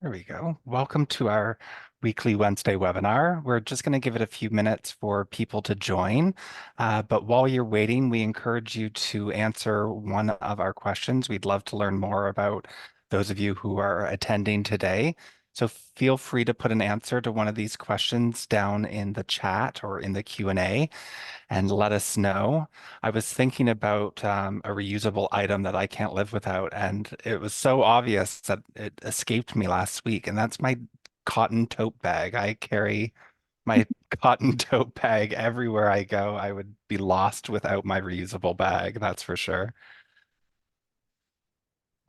There we go. Welcome to our weekly Wednesday webinar. We're just going to give it a few minutes for people to join. But while you're waiting, we encourage you to answer one of our questions. We'd love to learn more about those of you who are attending today. So feel free to put an answer to one of these questions down in the chat or in the Q&A and let us know. I was thinking about a reusable item that I can't live without, and it was so obvious that it escaped me last week, and that's my cotton tote bag. I carry my cotton tote bag everywhere I go. I would be lost without my reusable bag, that's for sure.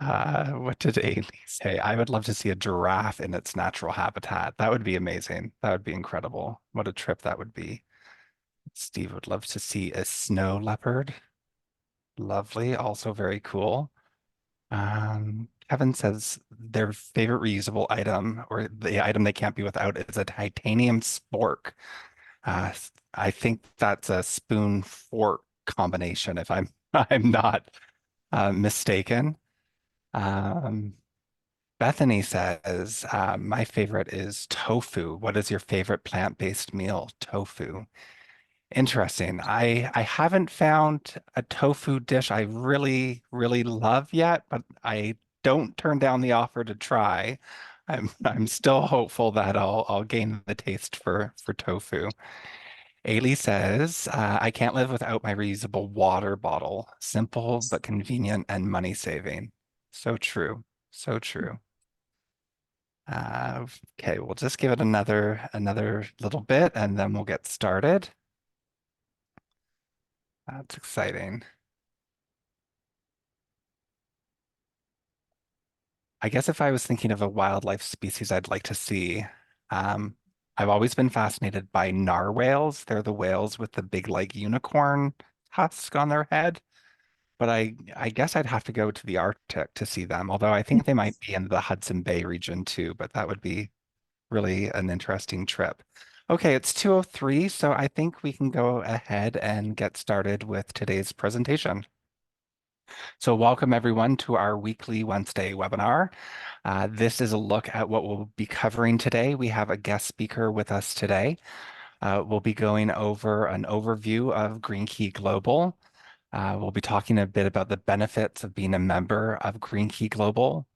What did Ailey say? I would love to see a giraffe in its natural habitat. That would be amazing. That would be incredible. What a trip that would be. Steve would love to see a snow leopard. Lovely, also very cool. Kevin says their favorite reusable item, or the item they can't be without, is a titanium spork. Uh, I think that's a spoon fork combination, if I'm I'm not mistaken. Um, Bethany says my favorite is tofu. What is your favorite plant-based meal? Tofu. Interesting. I haven't found a tofu dish I really love yet, but I don't turn down the offer to try. I'm still hopeful that I'll gain the taste for tofu. Ailey says, I can't live without my reusable water bottle. Simple but convenient and money saving. So true. So true. Okay, we'll just give it another little bit and then we'll get started. That's exciting. I guess if I was thinking of a wildlife species I'd like to see, um, I've always been fascinated by narwhals. They're the whales with the big like unicorn husk on their head. But I guess I'd have to go to the Arctic to see them, although I think they might be in the Hudson Bay region too, but that would be really an interesting trip. Okay, it's 2:03, so I think we can go ahead and get started with today's presentation. So welcome everyone to our weekly Wednesday webinar. This is a look at what we'll be covering today. We have a guest speaker with us today. We'll be going over an overview of Green Key Global. We'll be talking a bit about the benefits of being a member of Green Key Global.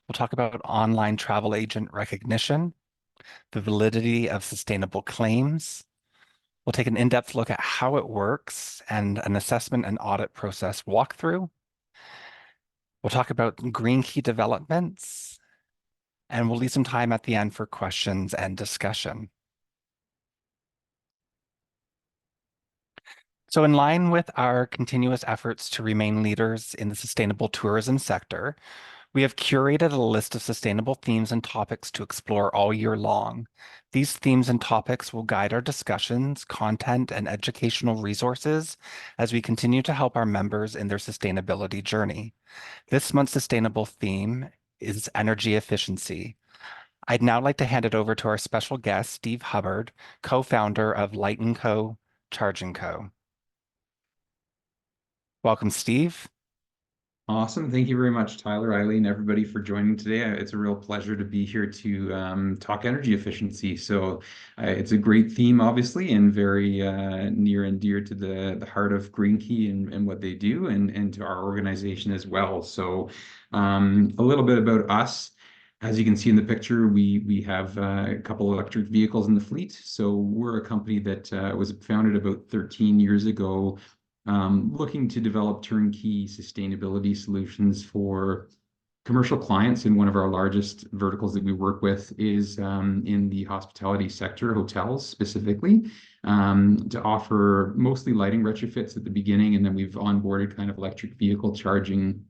We'll talk about online travel agent recognition, the validity of sustainable claims. We'll take an in-depth look at how it works and an assessment and audit process walkthrough. We'll talk about Green Key developments, and we'll leave some time at the end for questions and discussion. So in line with our continuous efforts to remain leaders in the sustainable tourism sector, we have curated a list of sustainable themes and topics to explore all year long. These themes and topics will guide our discussions, content, and educational resources as we continue to help our members in their sustainability journey. This month's sustainable theme is energy efficiency. I'd now like to hand it over to our special guest, Steve Hubbard, co-founder of Lightenco-Chargenco. Welcome, Steve. Awesome. Thank you very much, Tyler, Eileen, everybody for joining today. It's a real pleasure to be here to talk energy efficiency. So it's a great theme, obviously, and very near and dear to the heart of Green Key and what they do and to our organization as well. So a little bit about us. As you can see in the picture, we have a couple electric vehicles in the fleet. So we're a company that was founded about 13 years ago, looking to develop turnkey sustainability solutions for commercial clients. And one of our largest verticals that we work with is in the hospitality sector, hotels specifically, to offer mostly lighting retrofits at the beginning. And then we've onboarded kind of electric vehicle charging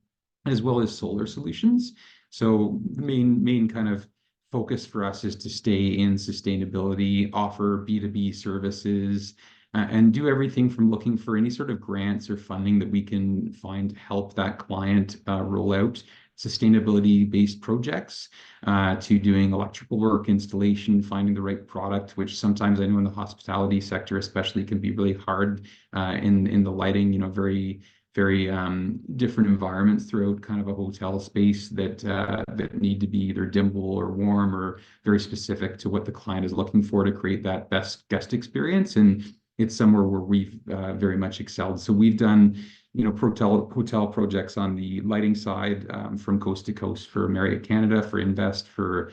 as well as solar solutions. So the main kind of focus for us is to stay in sustainability, offer B2B services, and do everything from looking for any sort of grants or funding that we can find to help that client roll out sustainability-based projects, to doing electrical work, installation, finding the right product, which sometimes I know in the hospitality sector especially can be really hard in the lighting, very very different environments throughout kind of a hotel space that need to be either dimmable or warm or very specific to what the client is looking for to create that best guest experience. And it's somewhere where we've very much excelled. So we've done, hotel projects on the lighting side, from coast to coast for Marriott Canada, for Invest, for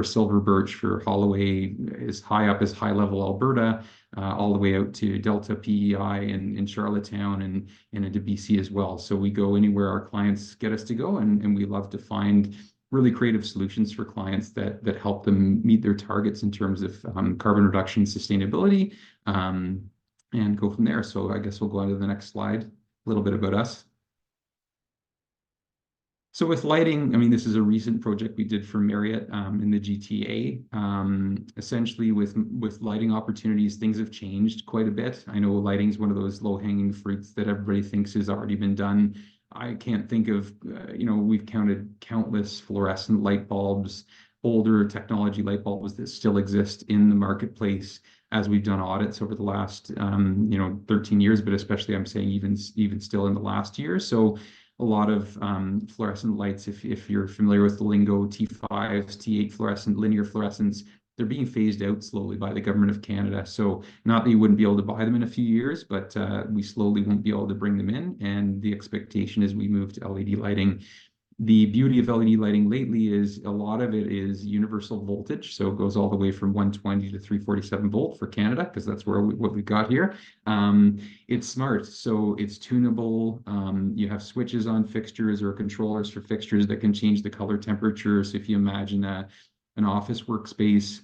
Silver Birch, for Holloway, as high up as High Level Alberta, all the way out to Delta PEI in Charlottetown and into BC as well. So we go anywhere our clients get us to go, and we love to find really creative solutions for clients that help them meet their targets in terms of carbon reduction, sustainability, and go from there. So I guess we'll go on to the next slide. A little bit about us. So with lighting, I mean, this is a recent project we did for Marriott in the GTA. Essentially, with lighting opportunities, things have changed quite a bit. I know lighting is one of those low-hanging fruits that everybody thinks has already been done. I can't think of, we've counted countless fluorescent light bulbs, older technology light bulbs that still exist in the marketplace as we've done audits over the last, 13 years, but especially I'm saying even still in the last year. So a lot of fluorescent lights, if you're familiar with the lingo, T5s, T8 fluorescent, linear fluorescents, they're being phased out slowly by the government of Canada. So not that you wouldn't be able to buy them in a few years, but we slowly won't be able to bring them in. And the expectation is we move to LED lighting. The beauty of LED lighting lately is a lot of it is universal voltage. So it goes all the way from 120 to 347 volt for Canada, because that's what we've got here. It's smart, so it's tunable. You have switches on fixtures or controllers for fixtures that can change the color temperature. So if you imagine an office workspace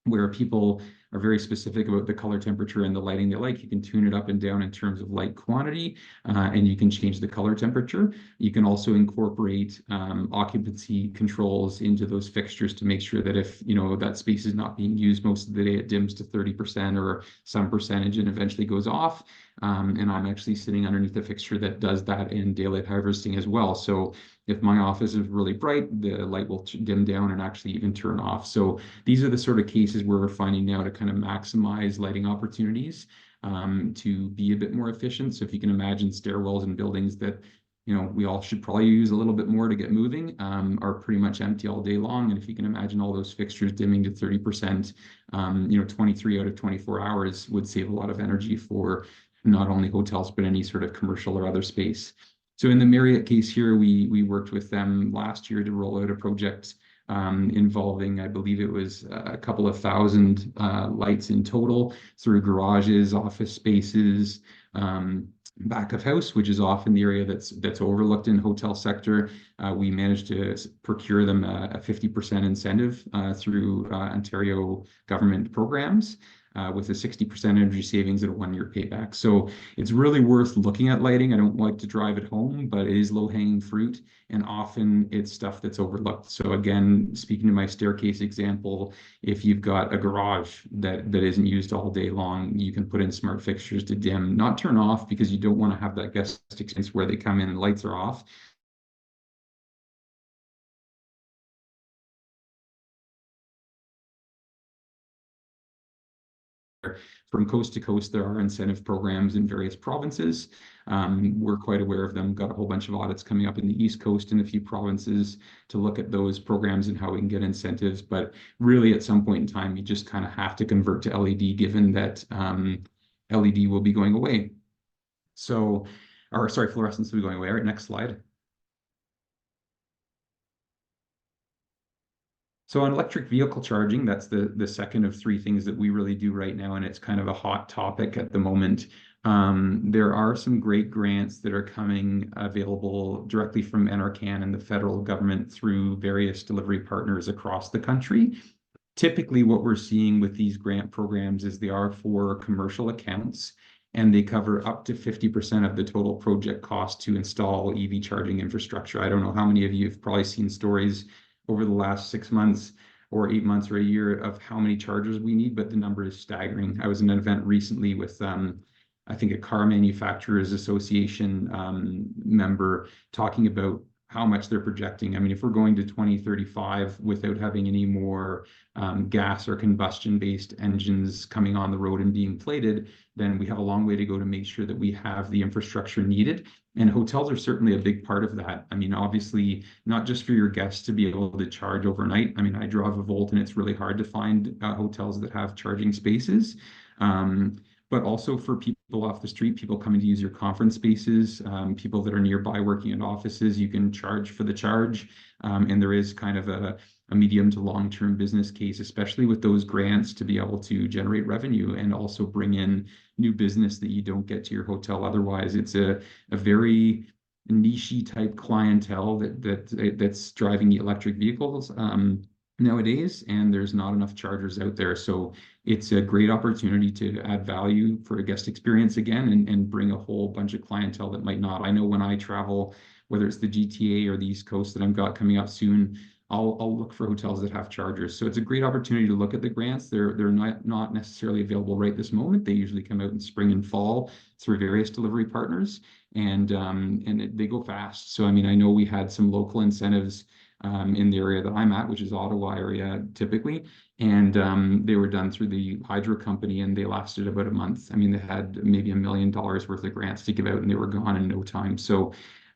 where people are very specific about the color temperature and the lighting they like, you can tune it up and down in terms of light quantity, and you can change the color temperature. You can also incorporate occupancy controls into those fixtures to make sure that if that space is not being used most of the day, it dims to 30% or some percentage and eventually goes off. And I'm actually sitting underneath a fixture that does that in daylight harvesting as well. So if my office is really bright, the light will dim down and actually even turn off. So these are the sort of cases where we're finding now to kind of maximize lighting opportunities, to be a bit more efficient. So if you can imagine stairwells and buildings that we all should probably use a little bit more to get moving, are pretty much empty all day long. And if you can imagine all those fixtures dimming to 30%, 23 out of 24 hours would save a lot of energy for not only hotels, but any sort of commercial or other space. So in the Marriott case here, we worked with them last year to roll out a project involving, I believe it was a couple of thousand lights in total through garages, office spaces, back of house, which is often the area that's overlooked in hotel sector. We managed to procure them a 50% incentive through Ontario government programs, with a 60% energy savings and a 1-year payback. So it's really worth looking at lighting. I don't like to drive it home, but it is low-hanging fruit, and often it's stuff that's overlooked. So again, speaking to my staircase example, if you've got a garage that isn't used all day long, you can put in smart fixtures to dim, not turn off, because you don't want to have that guest experience where they come in and lights are off. From coast to coast, there are incentive programs in various provinces. We're quite aware of them. Got a whole bunch of audits coming up in the East Coast in a few provinces to look at those programs and how we can get incentives. But really, at some point in time, you just kind of have to convert to LED, given that LED will be going away. So, or sorry, fluorescence will be going away. All right, next slide. So on electric vehicle charging, that's the second of three things that we really do right now, and it's kind of a hot topic at the moment. There are some great grants that are coming available directly from NRCan and the federal government through various delivery partners across the country. Typically, what we're seeing with these grant programs is they are for commercial accounts, and they cover up to 50% of the total project cost to install EV charging infrastructure. I don't know how many of you have probably seen stories over the last 6 months or 8 months or a year of how many chargers we need, but the number is staggering. I was in an event recently with, I think, a car manufacturers association member talking about how much they're projecting. I mean, if we're going to 2035 without having any more gas or combustion-based engines coming on the road and being plated, then we have a long way to go to make sure that we have the infrastructure needed. And hotels are certainly a big part of that. I mean, obviously, not just for your guests to be able to charge overnight. I mean, I drive a Volt and it's really hard to find hotels that have charging spaces. Um, but also for people off the street, people coming to use your conference spaces, people that are nearby working in offices, you can charge for the charge. And there is kind of a medium to long-term business case, especially with those grants to be able to generate revenue and also bring in new business that you don't get to your hotel. Otherwise, it's a very niche type clientele that's driving electric vehicles nowadays, and there's not enough chargers out there. So it's a great opportunity to add value for a guest experience again and bring a whole bunch of clientele that might not. I know when I travel, whether it's the GTA or the East Coast that I've got coming up soon, I'll look for hotels that have chargers. So it's a great opportunity to look at the grants. They're not necessarily available right this moment. They usually come out in spring and fall through various delivery partners, and they go fast. So I mean, I know we had some local incentives in the area that I'm at, which is Ottawa area typically, and they were done through the hydro company, and they lasted about a month. I mean, they had maybe $1 million worth of grants to give out, and they were gone in no time. So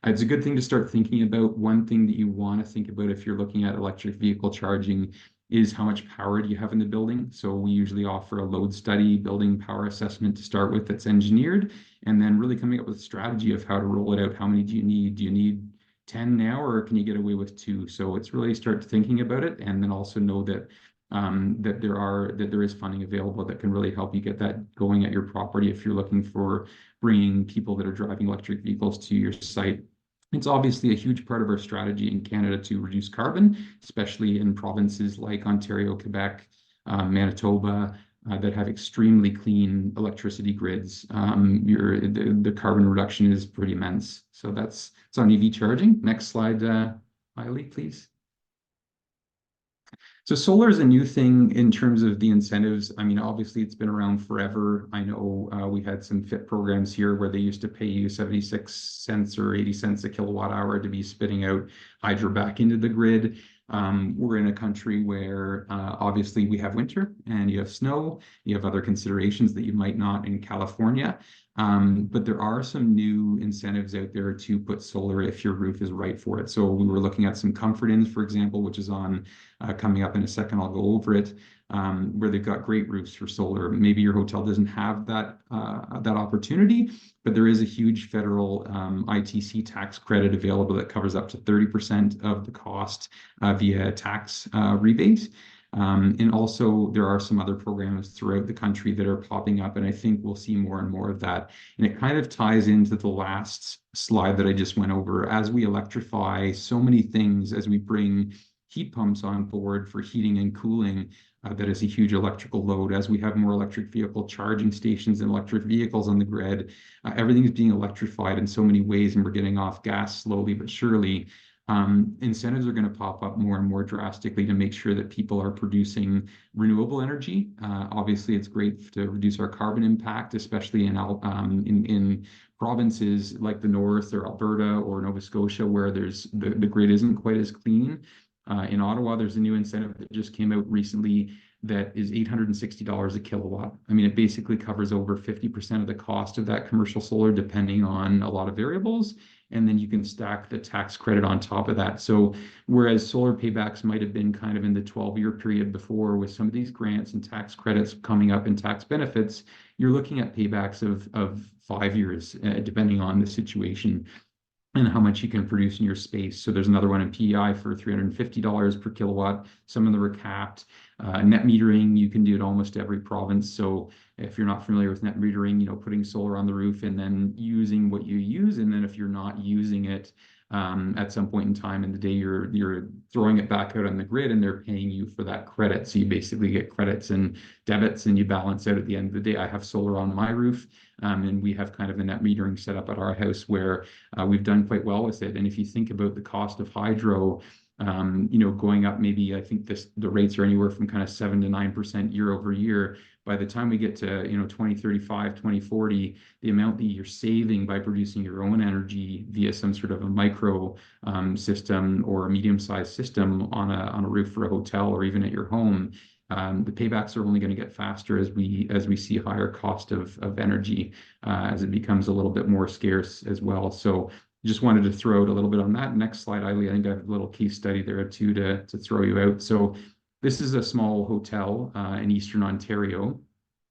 it's a good thing to start thinking about. One thing that you want to think about if you're looking at electric vehicle charging is how much power do you have in the building. So we usually offer a load study, building power assessment to start with that's engineered, and then really coming up with a strategy of how to roll it out. How many do you need? Do you need 10 now, or can you get away with 2? So it's really start thinking about it, and then also know that that there is funding available that can really help you get that going at your property if you're looking for bringing people that are driving electric vehicles to your site. It's obviously a huge part of our strategy in Canada to reduce carbon, especially in provinces like Ontario, Quebec, Manitoba, that have extremely clean electricity grids. The carbon reduction is pretty immense. So it's on EV charging. Next slide, Miley, please. So solar is a new thing in terms of the incentives. I mean, obviously it's been around forever. I know we had some FIT programs here where they used to pay you 76 cents or 80 cents a kilowatt hour to be spitting out hydro back into the grid. We're in a country where obviously we have winter and you have snow, you have other considerations that you might not in California. But there are some new incentives out there to put solar if your roof is right for it. So we were looking at some Comfort Inns, for example, which is on coming up in a second. I'll go over it, where they've got great roofs for solar. Maybe your hotel doesn't have that opportunity, but there is a huge federal ITC tax credit available that covers up to 30% of the cost via tax rebate. And also, there are some other programs throughout the country that are popping up, and I think we'll see more and more of that. And it kind of ties into the last slide that I just went over. As we electrify so many things, as we bring heat pumps on board for heating and cooling, that is a huge electrical load. As we have more electric vehicle charging stations and electric vehicles on the grid, everything is being electrified in so many ways, and we're getting off gas slowly but surely. Incentives are going to pop up more and more drastically to make sure that people are producing renewable energy. Obviously, it's great to reduce our carbon impact, especially in provinces like the North or Alberta or Nova Scotia, where the grid isn't quite as clean. In Ottawa, there's a new incentive that just came out recently that is $860 a kilowatt. I mean, it basically covers over 50% of the cost of that commercial solar, depending on a lot of variables. And then you can stack the tax credit on top of that. So whereas solar paybacks might have been kind of in the 12-year period before, with some of these grants and tax credits coming up in tax benefits, you're looking at paybacks of 5 years, depending on the situation and how much you can produce in your space. So there's another one in PEI for $350 per kilowatt. Some of them are capped. Net metering, you can do it almost every province. So if you're not familiar with net metering, putting solar on the roof and then using what you use. And then if you're not using it at some point in time in the day, you're throwing it back out on the grid and they're paying you for that credit. So you basically get credits and debits and you balance out at the end of the day. I have solar on my roof. And we have kind of a net metering set up at our house where we've done quite well with it. And if you think about the cost of hydro, going up maybe I think the rates are anywhere from kind of 7 to 9% year over year. By the time we get to 2035, 2040, the amount that you're saving by producing your own energy via some sort of a micro system or a medium-sized system on a roof for a hotel or even at your home, the paybacks are only going to get faster as we see higher cost of energy as it becomes a little bit more scarce as well. So just wanted to throw out a little bit on that. Next slide, Eileen. I think I have a little case study there too to throw you out. So this is a small hotel in Eastern Ontario,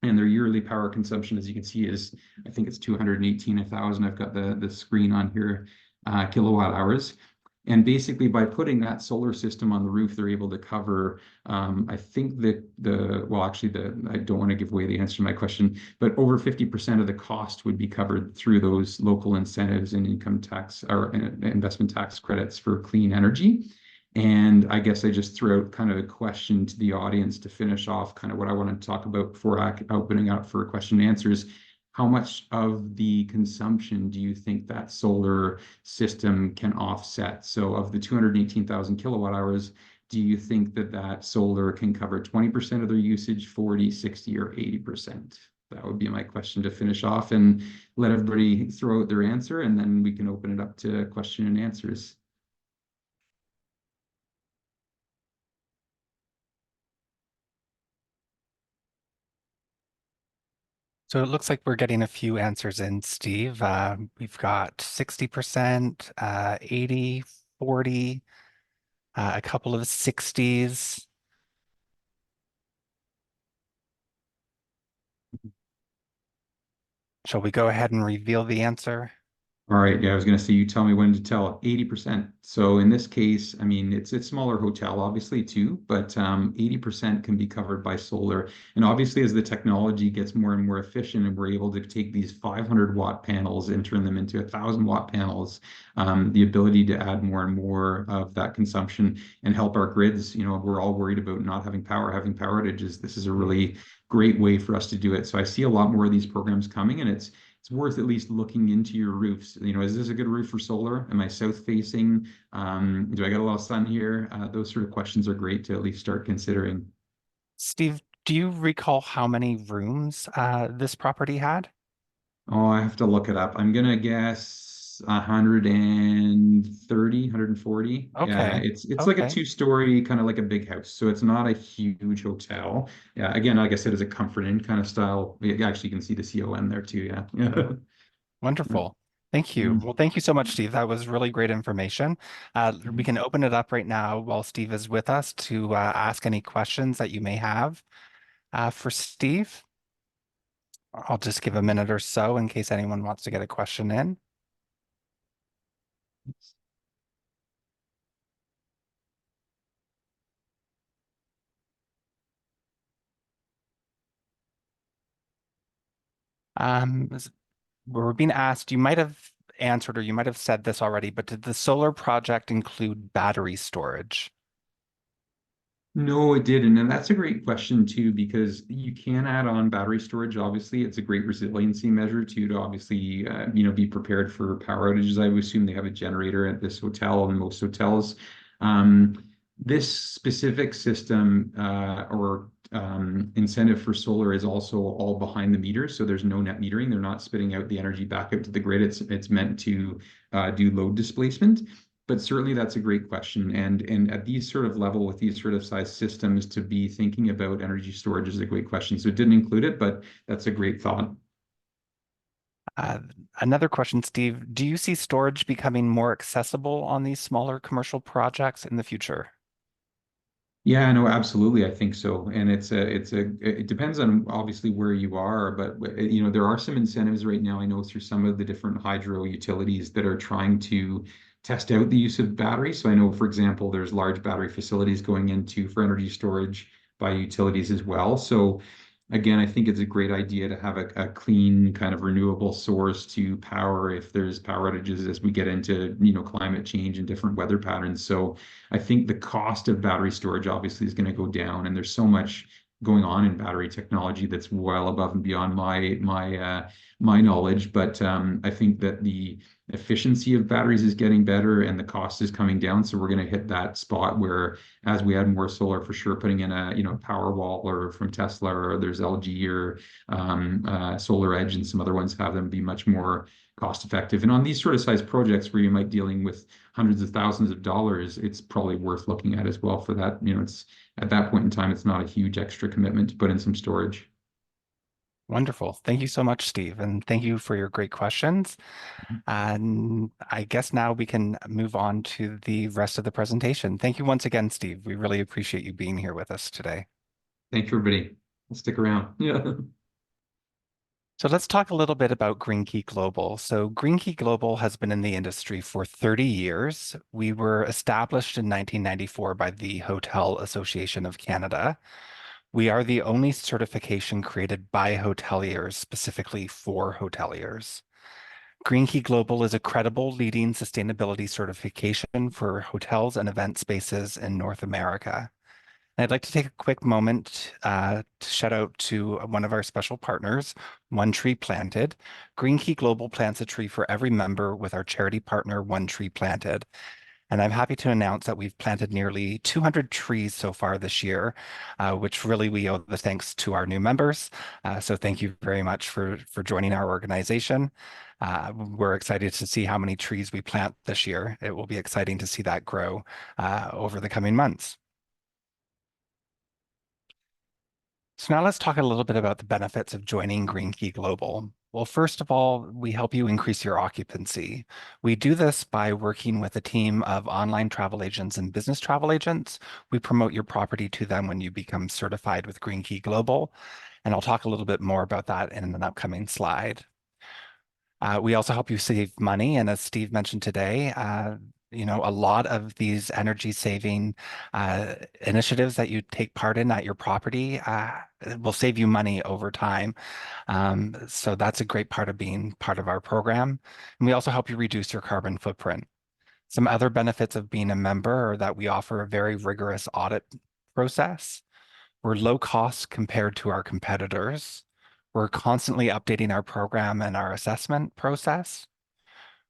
and their yearly power consumption, as you can see, is I think it's 218,000. I've got the screen on here, kilowatt hours. And basically, by putting that solar system on the roof, they're able to cover, I think I don't want to give away the answer to my question, but over 50% of the cost would be covered through those local incentives and income tax or investment tax credits for clean energy. And I guess I just threw out kind of a question to the audience to finish off kind of what I wanted to talk about before opening up for question and answers. How much of the consumption do you think that solar system can offset? So of the 218,000 kilowatt hours, do you think that solar can cover 20% of their usage, 40, 60, or 80%? That would be my question to finish off and let everybody throw out their answer, and then we can open it up to question and answers. So it looks like we're getting a few answers in, Steve. We've got 60%, 80, 40, a couple of 60s. Shall we go ahead and reveal the answer? All right, yeah, I was going to say you tell me when to tell. 80%. So in this case, I mean, it's a smaller hotel, obviously, too, but 80% can be covered by solar. And obviously, as the technology gets more and more efficient and we're able to take these 500-watt panels and turn them into 1,000-watt panels, the ability to add more and more of that consumption and help our grids, we're all worried about not having power outages. This is a really great way for us to do it. So I see a lot more of these programs coming, and it's worth at least looking into your roofs. Is this a good roof for solar? Am I south facing? Do I get a lot of sun here? Those sort of questions are great to at least start considering. Steve, do you recall how many rooms this property had? Oh, I have to look it up. I'm gonna guess 130, 140. Yeah, Okay. it's like a Okay. two-story, kind of like a big house. So it's not a huge hotel. Yeah, again, like I said, it's a comfort inn kind of style. Yeah, actually, you can see the CON there too. Yeah. Yeah. Wonderful. Thank you. Mm. Well, thank you so much, Steve. That was really great information. We can open it up right now while Steve is with us to ask any questions that you may have for Steve. I'll just give a minute or so in case anyone wants to get a question in. We're being asked, you might have answered or you might have said this already, but did the solar project include battery storage? No, it didn't. And that's a great question too, because you can add on battery storage. Obviously, it's a great resiliency measure too, to obviously, be prepared for power outages. I would assume they have a generator at this hotel and most hotels. Um, this specific system or incentive for solar is also all behind the meter. So there's no net metering. They're not spitting out the energy back out to the grid. It's meant to do load displacement. But certainly that's a great question. And at these sort of level with these sort of size systems to be thinking about energy storage is a great question. So it didn't include it, but that's a great thought. Uh, Another question, Steve, do you see storage becoming more accessible on these smaller commercial projects in the future? Yeah, no, absolutely. I think so. And it depends on obviously where you are, but there are some incentives right now. I know through some of the different hydro utilities that are trying to test out the use of batteries. So I know, for example, there's large battery facilities going into for energy storage by utilities as well. So again, I think it's a great idea to have a clean kind of renewable source to power if there's power outages as we get into, climate change and different weather patterns. So I think the cost of battery storage obviously is going to go down, and there's so much going on in battery technology that's well above and beyond my knowledge. But I think that the efficiency of batteries is getting better and the cost is coming down. So we're going to hit that spot where, as we add more solar, for sure, putting in a Powerwall or from Tesla, or there's LG or Solar Edge and some other ones, have them be much more cost effective. And on these sort of size projects where you might be dealing with hundreds of thousands of dollars, it's probably worth looking at as well for that. It's at that point in time, it's not a huge extra commitment to put in some storage. Wonderful. Thank you so much, Steve. And thank you for your great questions. And I guess now we can move on to the rest of the presentation. Thank you once again, Steve. We really appreciate you being here with us today. Thank you, everybody. I'll stick around. Yeah. So let's talk a little bit about Green Key Global. So Green Key Global has been in the industry for 30 years. We were established in 1994 by the Hotel Association of Canada. We are the only certification created by hoteliers specifically for hoteliers. Green Key Global is a credible leading sustainability certification for hotels and event spaces in North America. I'd like to take a quick moment to shout out to one of our special partners, One Tree Planted. Green Key Global plants a tree for every member with our charity partner, One Tree Planted. And I'm happy to announce that we've planted nearly 200 trees so far this year, which really we owe the thanks to our new members. So thank you very much for joining our organization. We're excited to see how many trees we plant this year. It will be exciting to see that grow over the coming months. So now let's talk a little bit about the benefits of joining Green Key Global. Well, first of all, we help you increase your occupancy. We do this by working with a team of online travel agents and business travel agents. We promote your property to them when you become certified with Green Key Global. And I'll talk a little bit more about that in an upcoming slide. We also help you save money. And as Steve mentioned today, a lot of these energy saving initiatives that you take part in at your property will save you money over time. So that's a great part of being part of our program. And we also help you reduce your carbon footprint. Some other benefits of being a member are that we offer a very rigorous audit process. We're low cost compared to our competitors. We're constantly updating our program and our assessment process.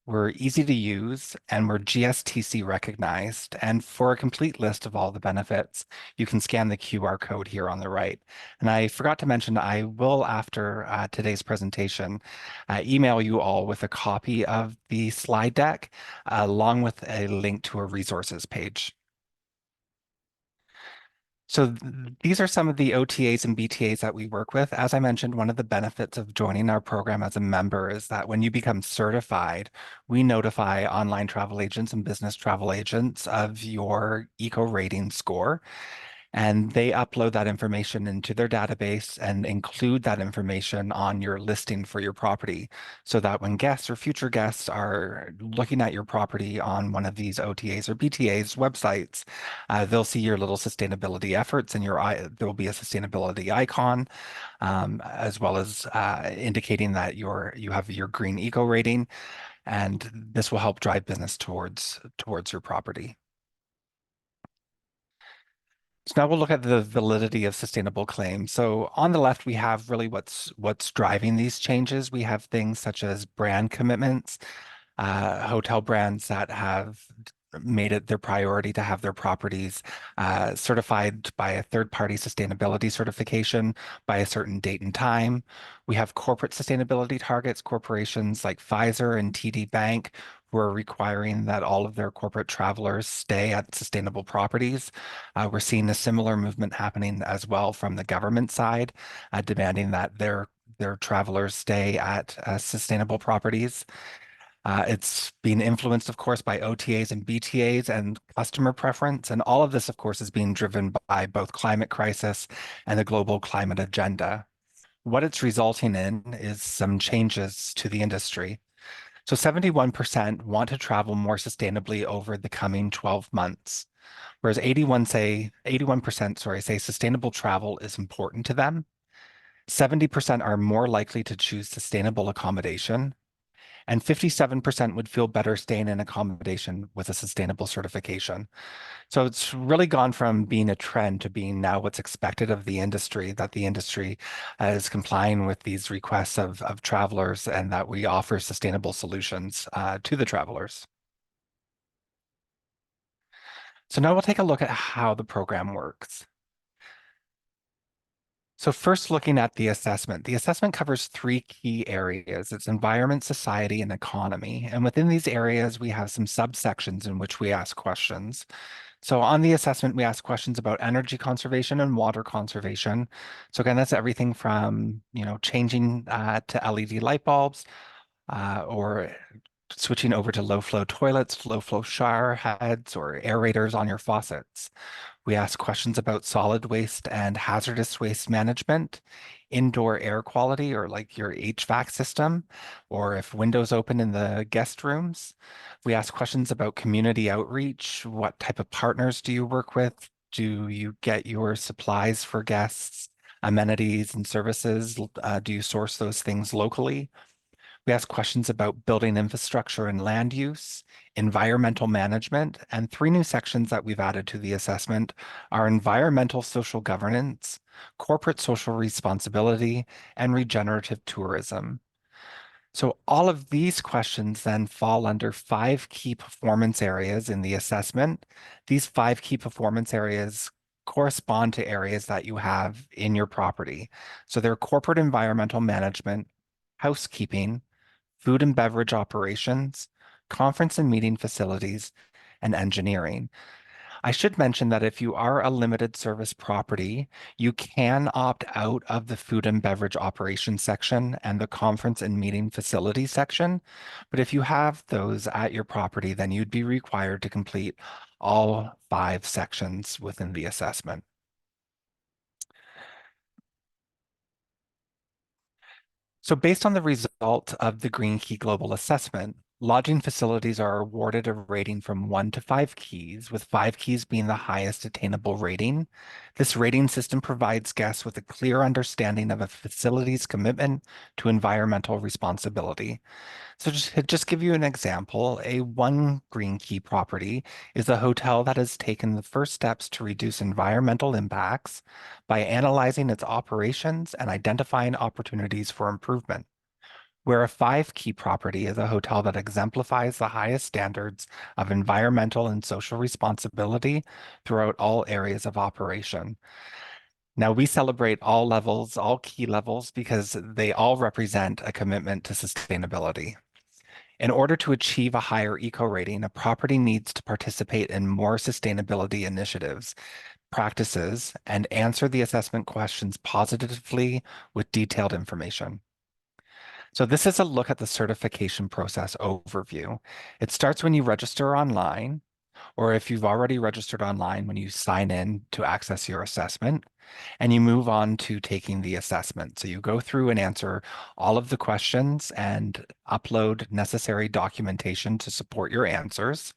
We're easy to use and we're GSTC recognized. And for a complete list of all the benefits, you can scan the QR code here on the right. And I forgot to mention, I will, after today's presentation, email you all with a copy of the slide deck, along with a link to a resources page. So these are some of the OTAs and BTAs that we work with. As I mentioned, one of the benefits of joining our program as a member is that when you become certified, we notify online travel agents and business travel agents of your eco rating score. And they upload that information into their database and include that information on your listing for your property so that when guests or future guests are looking at your property on one of these OTAs or BTAs websites, they'll see your little sustainability efforts and there will be a sustainability icon, as well as indicating that you have your green eco rating, and this will help drive business towards your property. So now we'll look at the validity of sustainable claims. So on the left, we have really what's driving these changes. We have things such as brand commitments, hotel brands that have made it their priority to have their properties certified by a third-party sustainability certification by a certain date and time. We have corporate sustainability targets, corporations like Pfizer and TD Bank, who are requiring that all of their corporate travelers stay at sustainable properties. We're seeing a similar movement happening as well from the government side, demanding that their travelers stay at sustainable properties. It's being influenced, of course, by OTAs and BTAs and customer preference. And all of this, of course, is being driven by both climate crisis and the global climate agenda. What it's resulting in is some changes to the industry. So 71% want to travel more sustainably over the coming 12 months, whereas 81% say sustainable travel is important to them. 70% are more likely to choose sustainable accommodation, and 57% would feel better staying in accommodation with a sustainable certification. So it's really gone from being a trend to being now what's expected of the industry, that the industry is complying with these requests of travelers and that we offer sustainable solutions to the travelers. So now we'll take a look at how the program works. So first looking at the assessment. The assessment covers three key areas. It's environment, society, and economy. And within these areas, we have some subsections in which we ask questions. So on the assessment, we ask questions about energy conservation and water conservation. So again, that's everything from, changing to LED light bulbs or switching over to low flow toilets, low flow shower heads, or aerators on your faucets. We ask questions about solid waste and hazardous waste management, indoor air quality, or like your HVAC system, or if windows open in the guest rooms. We ask questions about community outreach. What type of partners do you work with? Do you get your supplies for guests, amenities and services? Do you source those things locally? We ask questions about building infrastructure and land use, environmental management, and three new sections that we've added to the assessment are environmental social governance, corporate social responsibility, and regenerative tourism. So all of these questions then fall under five key performance areas in the assessment. These five key performance areas correspond to areas that you have in your property. So they're corporate environmental management, housekeeping, food and beverage operations, conference and meeting facilities, and engineering. I should mention that if you are a limited service property, you can opt out of the food and beverage operations section and the conference and meeting facility section. But if you have those at your property, then you'd be required to complete all five sections within the assessment. So based on the result of the Green Key Global Assessment, lodging facilities are awarded a rating from 1 to 5 keys, with 5 keys being the highest attainable rating. This rating system provides guests with a clear understanding of a facility's commitment to environmental responsibility. So just give you an example, a 1 Green Key property is a hotel that has taken the first steps to reduce environmental impacts by analyzing its operations and identifying opportunities for improvement. Where a 5 Key property is a hotel that exemplifies the highest standards of environmental and social responsibility throughout all areas of operation. Now, we celebrate all levels, all key levels, because they all represent a commitment to sustainability. In order to achieve a higher eco rating, a property needs to participate in more sustainability initiatives, practices, and answer the assessment questions positively with detailed information. So this is a look at the certification process overview. It starts when you register online, or if you've already registered online when you sign in to access your assessment, and you move on to taking the assessment. So you go through and answer all of the questions and upload necessary documentation to support your answers.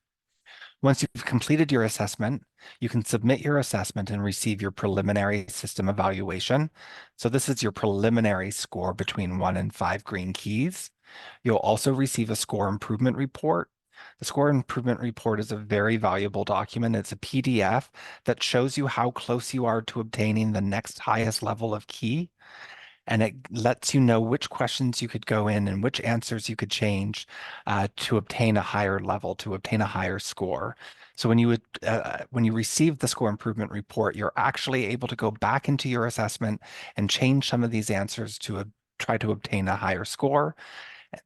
Once you've completed your assessment, you can submit your assessment and receive your preliminary system evaluation. So this is your preliminary score between 1 and 5 green keys. You'll also receive a score improvement report. The score improvement report is a very valuable document. It's a PDF that shows you how close you are to obtaining the next highest level of key. And it lets you know which questions you could go in and which answers you could change to obtain a higher level, to obtain a higher score. So when you receive the score improvement report, you're actually able to go back into your assessment and change some of these answers to try to obtain a higher score.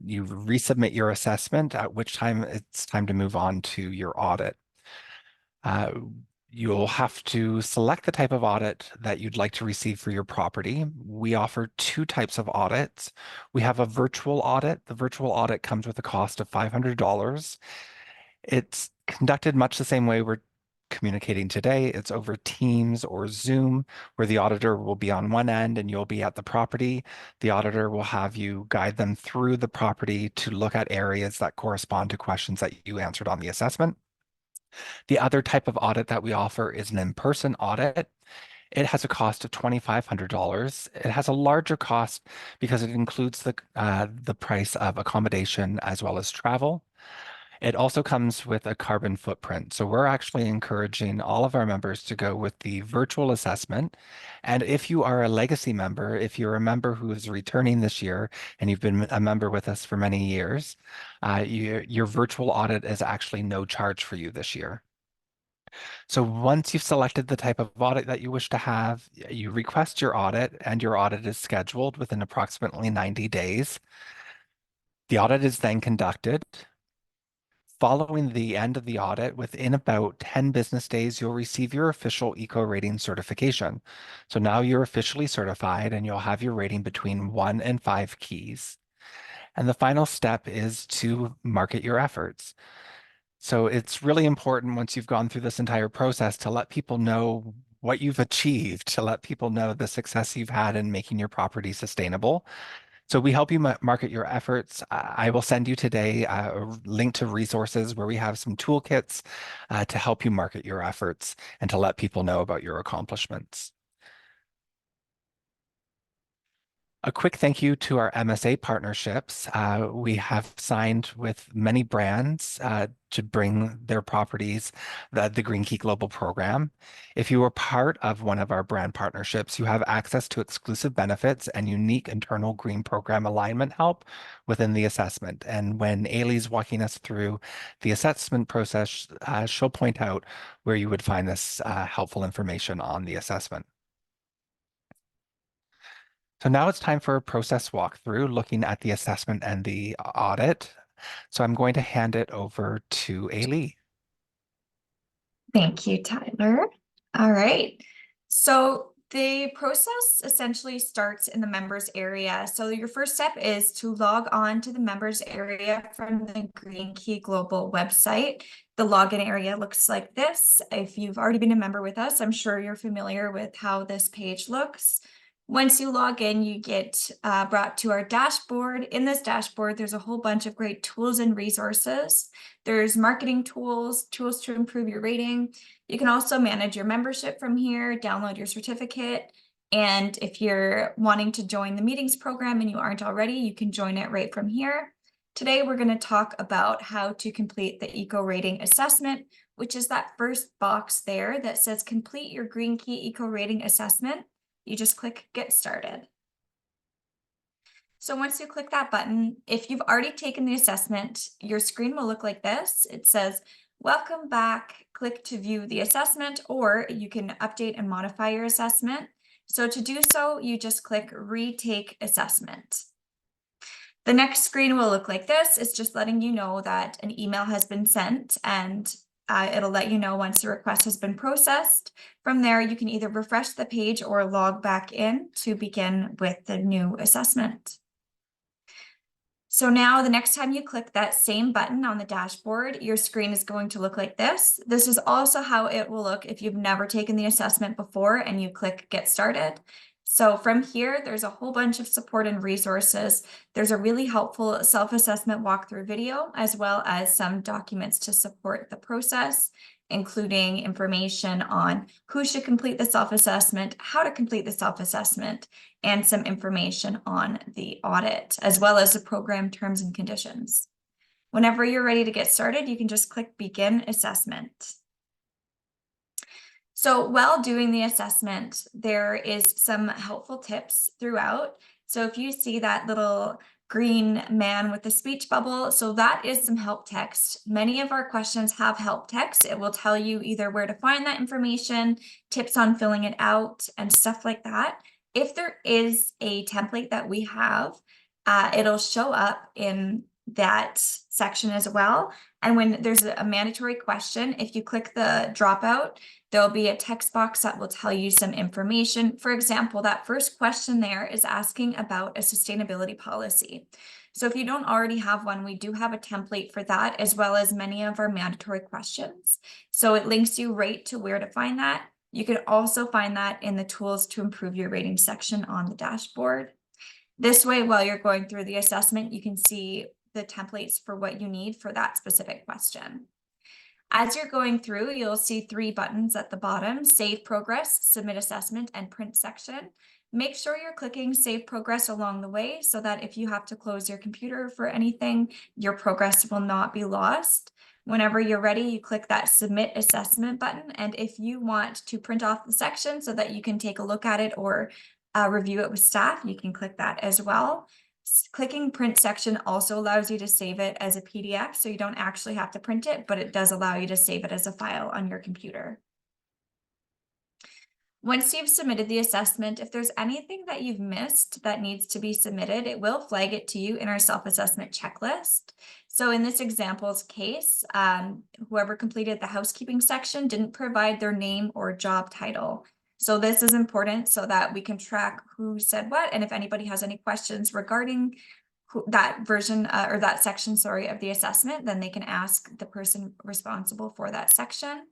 You resubmit your assessment, at which time it's time to move on to your audit. Uh, You'll have to select the type of audit that you'd like to receive for your property. We offer two types of audits. We have a virtual audit. The virtual audit comes with a cost of $500. It's conducted much the same way we're communicating today. It's over Teams or Zoom, where the auditor will be on one end and you'll be at the property. The auditor will have you guide them through the property to look at areas that correspond to questions that you answered on the assessment. The other type of audit that we offer is an in-person audit. It has a cost of $2,500. It has a larger cost because it includes the price of accommodation as well as travel. It also comes with a carbon footprint. So we're actually encouraging all of our members to go with the virtual assessment. And if you are a legacy member, if you're a member who is returning this year and you've been a member with us for many years, your virtual audit is actually no charge for you this year. So once you've selected the type of audit that you wish to have, you request your audit and your audit is scheduled within approximately 90 days. The audit is then conducted. Following the end of the audit, within about 10 business days, you'll receive your official eco rating certification. So now you're officially certified and you'll have your rating between 1 and 5 keys. And the final step is to market your efforts. So it's really important once you've gone through this entire process to let people know what you've achieved, to let people know the success you've had in making your property sustainable. So we help you market your efforts. I will send you today a link to resources where we have some toolkits to help you market your efforts and to let people know about your accomplishments. A quick thank you to our MSA partnerships. We have signed with many brands to bring their properties, the Green Key Global program. If you are part of one of our brand partnerships, you have access to exclusive benefits and unique internal green program alignment help within the assessment. And when Ailey's walking us through the assessment process, she'll point out where you would find this helpful information on the assessment. So now it's time for a process walkthrough looking at the assessment and the audit. So I'm going to hand it over to Ailey. Thank you, Tyler. All right. So the process essentially starts in the members area. So your first step is to log on to the members area from the Green Key Global website. The login area looks like this. If you've already been a member with us, I'm sure you're familiar with how this page looks. Once you log in, you get brought to our dashboard. In this dashboard, there's a whole bunch of great tools and resources. There's marketing tools, tools to improve your rating. You can also manage your membership from here, download your certificate. And if you're wanting to join the meetings program and you aren't already, you can join it right from here. Today, we're going to talk about how to complete the eco rating assessment, which is that first box there that says complete your Green Key eco rating assessment. You just click get started. So once you click that button, if you've already taken the assessment, your screen will look like this. It says, welcome back, click to view the assessment, or you can update and modify your assessment. So to do so, you just click retake assessment. The next screen will look like this. It's just letting you know that an email has been sent and it'll let you know once the request has been processed. From there, you can either refresh the page or log back in to begin with the new assessment. So now the next time you click that same button on the dashboard, your screen is going to look like this. This is also how it will look if you've never taken the assessment before and you click get started. So from here, there's a whole bunch of support and resources. There's a really helpful self-assessment walkthrough video, as well as some documents to support the process, including information on who should complete the self-assessment, how to complete the self-assessment, and some information on the audit, as well as the program terms and conditions. Whenever you're ready to get started, you can just click begin assessment. So while doing the assessment, there is some helpful tips throughout. So if you see that little green man with the speech bubble, so that is some help text. Many of our questions have help text. It will tell you either where to find that information, tips on filling it out, and stuff like that. If there is a template that we have, it'll show up in that section as well. And when there's a mandatory question, if you click the dropout, there'll be a text box that will tell you some information. For example, that first question there is asking about a sustainability policy. So if you don't already have one, we do have a template for that, as well as many of our mandatory questions. So it links you right to where to find that. You can also find that in the tools to improve your rating section on the dashboard. This way, while you're going through the assessment, you can see the templates for what you need for that specific question. As you're going through, you'll see 3 buttons at the bottom: Save Progress, Submit Assessment, and Print Section. Make sure you're clicking Save Progress along the way so that if you have to close your computer for anything, your progress will not be lost. Whenever you're ready, you click that Submit Assessment button. And if you want to print off the section so that you can take a look at it or review it with staff, you can click that as well. Clicking Print Section also allows you to save it as a PDF, so you don't actually have to print it, but it does allow you to save it as a file on your computer. Once you've submitted the assessment, if there's anything that you've missed that needs to be submitted, it will flag it to you in our self-assessment checklist. So in this example's case, whoever completed the housekeeping section didn't provide their name or job title. So this is important so that we can track who said what, and if anybody has any questions regarding that version or that section, sorry, of the assessment, then they can ask the person responsible for that section.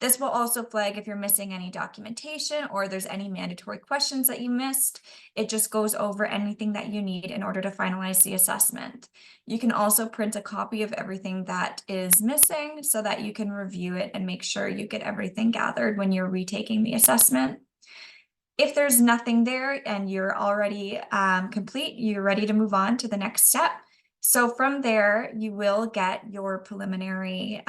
This will also flag if you're missing any documentation or there's any mandatory questions that you missed. It just goes over anything that you need in order to finalize the assessment. You can also print a copy of everything that is missing so that you can review it and make sure you get everything gathered when you're retaking the assessment. If there's nothing there and you're already complete, you're ready to move on to the next step. So from there, you will get your preliminary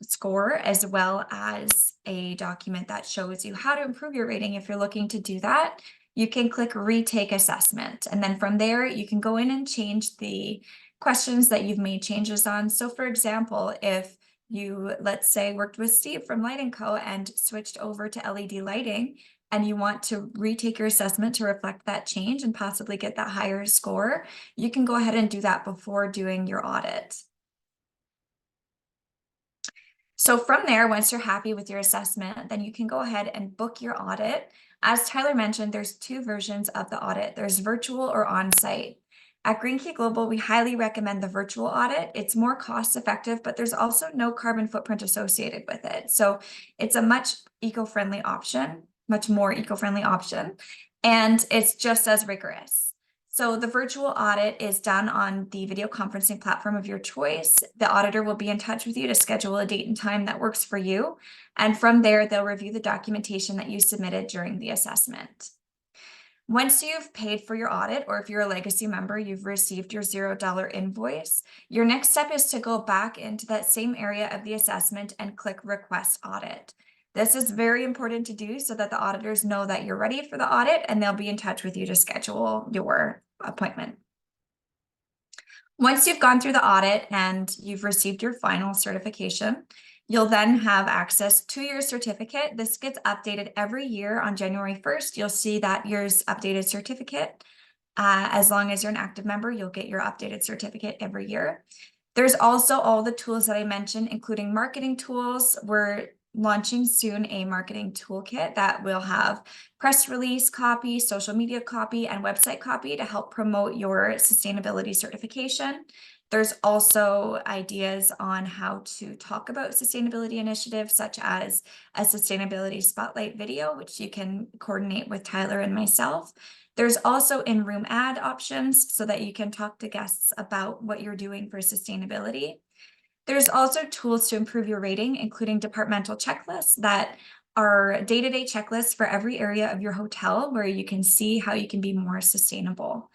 score, as well as a document that shows you how to improve your rating. If you're looking to do that, you can click Retake Assessment. And then from there, you can go in and change the questions that you've made changes on. So for example, if you, let's say, worked with Steve from Lightenco and switched over to LED lighting, and you want to retake your assessment to reflect that change and possibly get that higher score, you can go ahead and do that before doing your audit. So from there, once you're happy with your assessment, then you can go ahead and book your audit. As Tyler mentioned, there's 2 versions of the audit. There's virtual or on-site. At Green Key Global, we highly recommend the virtual audit. It's more cost effective, but there's also no carbon footprint associated with it. So it's a much more eco-friendly option, and it's just as rigorous. So the virtual audit is done on the video conferencing platform of your choice. The auditor will be in touch with you to schedule a date and time that works for you. And from there, they'll review the documentation that you submitted during the assessment. Once you've paid for your audit, or if you're a legacy member, you've received your $0 invoice, your next step is to go back into that same area of the assessment and click Request Audit. This is very important to do so that the auditors know that you're ready for the audit, and they'll be in touch with you to schedule your appointment. Once you've gone through the audit and you've received your final certification, you'll then have access to your certificate. This gets updated every year on January 1st. You'll see that year's updated certificate. As long as you're an active member, you'll get your updated certificate every year. There's also all the tools that I mentioned, including marketing tools. We're launching soon a marketing toolkit that will have press release copy, social media copy, and website copy to help promote your sustainability certification. There's also ideas on how to talk about sustainability initiatives, such as a sustainability spotlight video, which you can coordinate with Tyler and myself. There's also in-room ad options so that you can talk to guests about what you're doing for sustainability. There's also tools to improve your rating, including departmental checklists that are day-to-day checklists for every area of your hotel, where you can see how you can be more sustainable.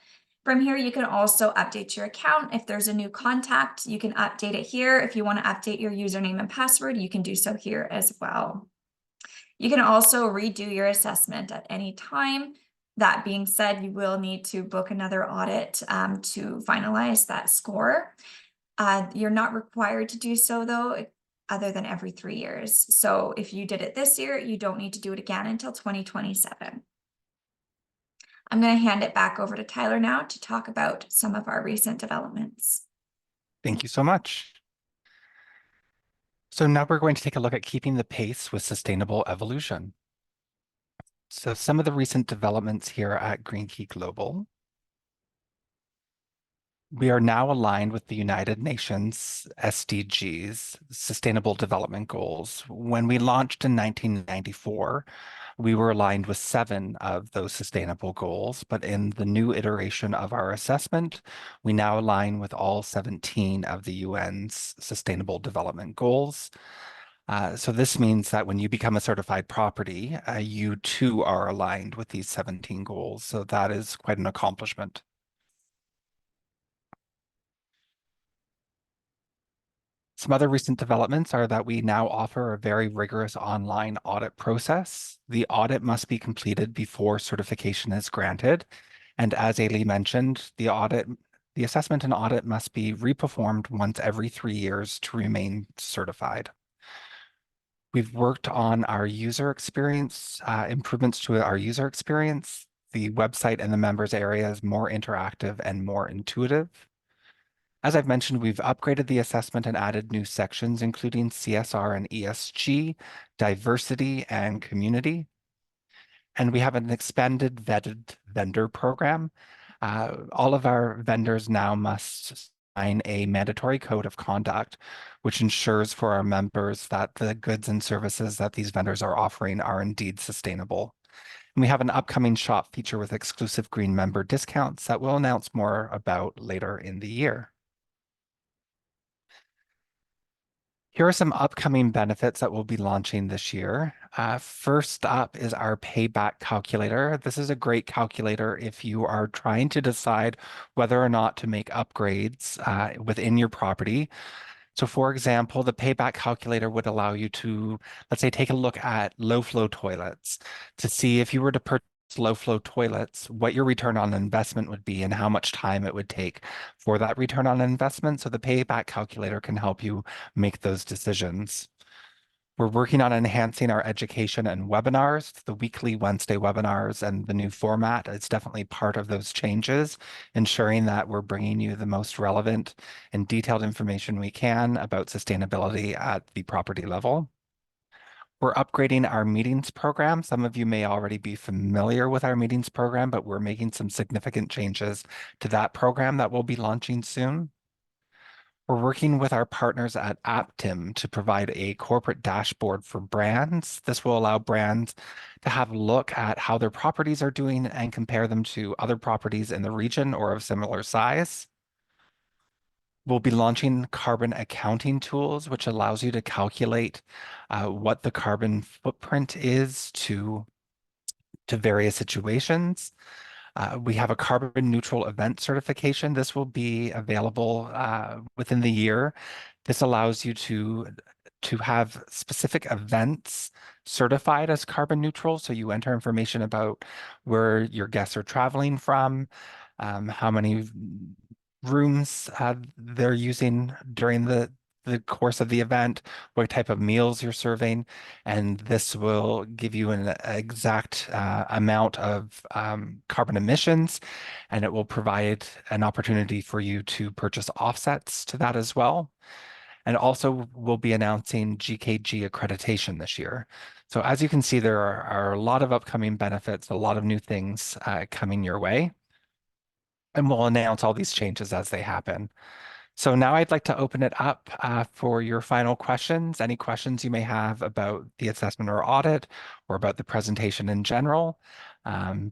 From here, you can also update your account. If there's a new contact, you can update it here. If you want to update your username and password, you can do so here as well. You can also redo your assessment at any time. That being said, you will need to book another audit to finalize that score. You're not required to do so, though, other than every 3 years. So if you did it this year, you don't need to do it again until 2027. I'm going to hand it back over to Tyler now to talk about some of our recent developments. Thank you so much. So now we're going to take a look at keeping the pace with sustainable evolution. So some of the recent developments here at Green Key Global. We are now aligned with the United Nations SDGs, Sustainable Development Goals. When we launched in 1994, we were aligned with 7 of those sustainable goals, but in the new iteration of our assessment, we now align with all 17 of the UN's Sustainable Development Goals. So this means that when you become a certified property, you too are aligned with these 17 goals. So that is quite an accomplishment. Some other recent developments are that we now offer a very rigorous online audit process. The audit must be completed before certification is granted. And as Ailey mentioned, the assessment and audit must be reperformed once every 3 years to remain certified. We've worked on our user experience, improvements to our user experience. The website and the members area is more interactive and more intuitive. As I've mentioned, we've upgraded the assessment and added new sections, including CSR and ESG, diversity and community. And we have an expanded vetted vendor program. All of our vendors now must sign a mandatory code of conduct, which ensures for our members that the goods and services that these vendors are offering are indeed sustainable. And we have an upcoming shop feature with exclusive green member discounts that we'll announce more about later in the year. Here are some upcoming benefits that we'll be launching this year. First up is our payback calculator. This is a great calculator if you are trying to decide whether or not to make upgrades within your property. So for example, the payback calculator would allow you to, let's say, take a look at low flow toilets to see if you were to purchase low flow toilets, what your return on investment would be and how much time it would take for that return on investment. So the payback calculator can help you make those decisions. We're working on enhancing our education and webinars, the weekly Wednesday webinars and the new format is definitely part of those changes, ensuring that we're bringing you the most relevant and detailed information we can about sustainability at the property level. We're upgrading our meetings program. Some of you may already be familiar with our meetings program, but we're making some significant changes to that program that we'll be launching soon. We're working with our partners at Aptim to provide a corporate dashboard for brands. This will allow brands to have a look at how their properties are doing and compare them to other properties in the region or of similar size. We'll be launching carbon accounting tools, which allows you to calculate what the carbon footprint is to various situations. We have a carbon neutral event certification. This will be available within the year. This allows you to have specific events certified as carbon neutral. So you enter information about where your guests are traveling from, how many rooms they're using during the course of the event, what type of meals you're serving, and this will give you an exact amount of carbon emissions, and it will provide an opportunity for you to purchase offsets to that as well. And also we'll be announcing GKG accreditation this year. So as you can see, there are a lot of upcoming benefits, a lot of new things coming your way. And we'll announce all these changes as they happen. So now I'd like to open it up for your final questions. Any questions you may have about the assessment or audit or about the presentation in general,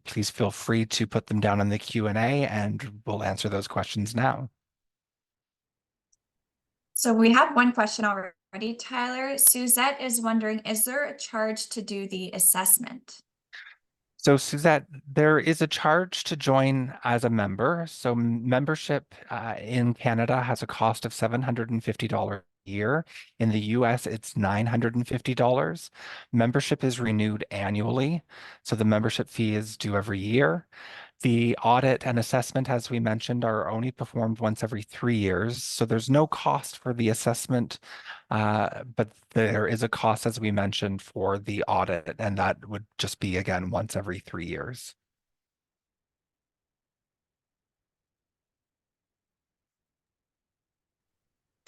please feel free to put them down in the Q&A and we'll answer those questions now. So we have one question already, Tyler. Suzette is wondering, is there a charge to do the assessment? So Suzette, there is a charge to join as a member. So membership in Canada has a cost of $750 a year. In the US, it's $950. Membership is renewed annually. So the membership fee is due every year. The audit and assessment, as we mentioned, are only performed once every 3 years. So there's no cost for the assessment, but there is a cost, as we mentioned, for the audit, and that would just be, again, once every 3 years.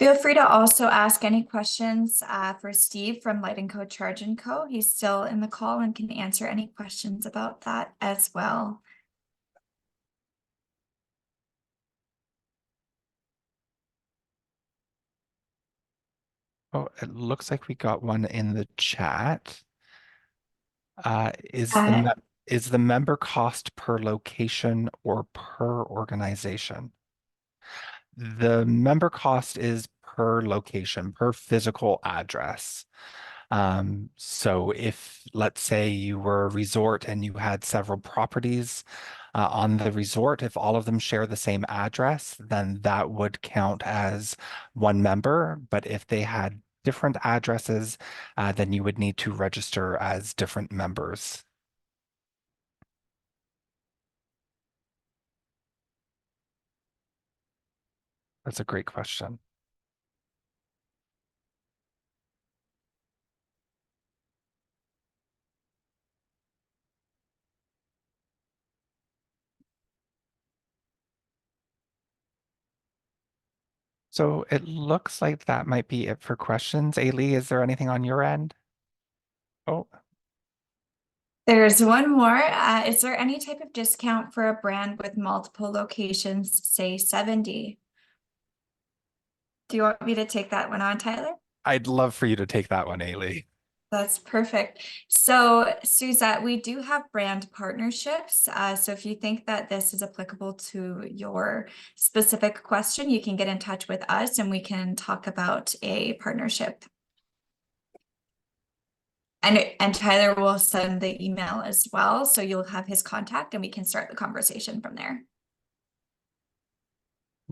Feel free to also ask any questions for Steve from Lightenco-Chargenco. He's still in the call and can answer any questions about that as well. Oh, it looks like we got one in the chat. Is the member cost per location or per organization? The member cost is per location, per physical address. So if, let's say, you were a resort and you had several properties on the resort, if all of them share the same address, then that would count as one member. But if they had different addresses, then you would need to register as different members. That's a great question. So it looks like that might be it for questions. Ailey, is there anything on your end? Oh, There's one more. Is there any type of discount for a brand with multiple locations, say 70? Do you want me to take that one on, Tyler? I'd love for you to take that one, Ailey. That's perfect. So, Suzette, we do have brand partnerships. So if you think that this is applicable to your specific question, you can get in touch with us and we can talk about a partnership. And Tyler will send the email as well. So you'll have his contact and we can start the conversation from there.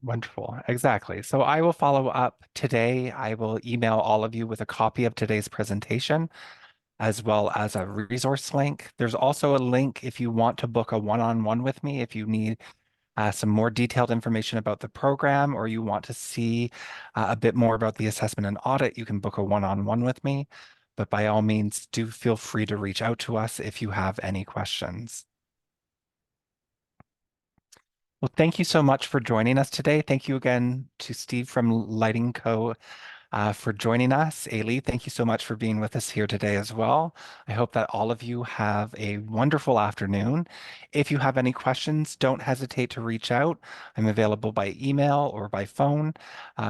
Wonderful. Exactly. So I will follow up today. I will email all of you with a copy of today's presentation, as well as a resource link. There's also a link if you want to book a one-on-one with me, if you need some more detailed information about the program, or you want to see a bit more about the assessment and audit, you can book a one-on-one with me. But by all means, do feel free to reach out to us if you have any questions. Well, thank you so much for joining us today. Thank you again to Steve from Lightenco for joining us. Ailey, thank you so much for being with us here today as well. I hope that all of you have a wonderful afternoon. If you have any questions, don't hesitate to reach out. I'm available by email or by phone.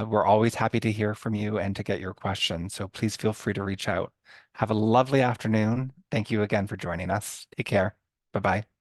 We're always happy to hear from you and to get your questions, so please feel free to reach out. Have a lovely afternoon. Thank you again for joining us. Take care. Bye-bye.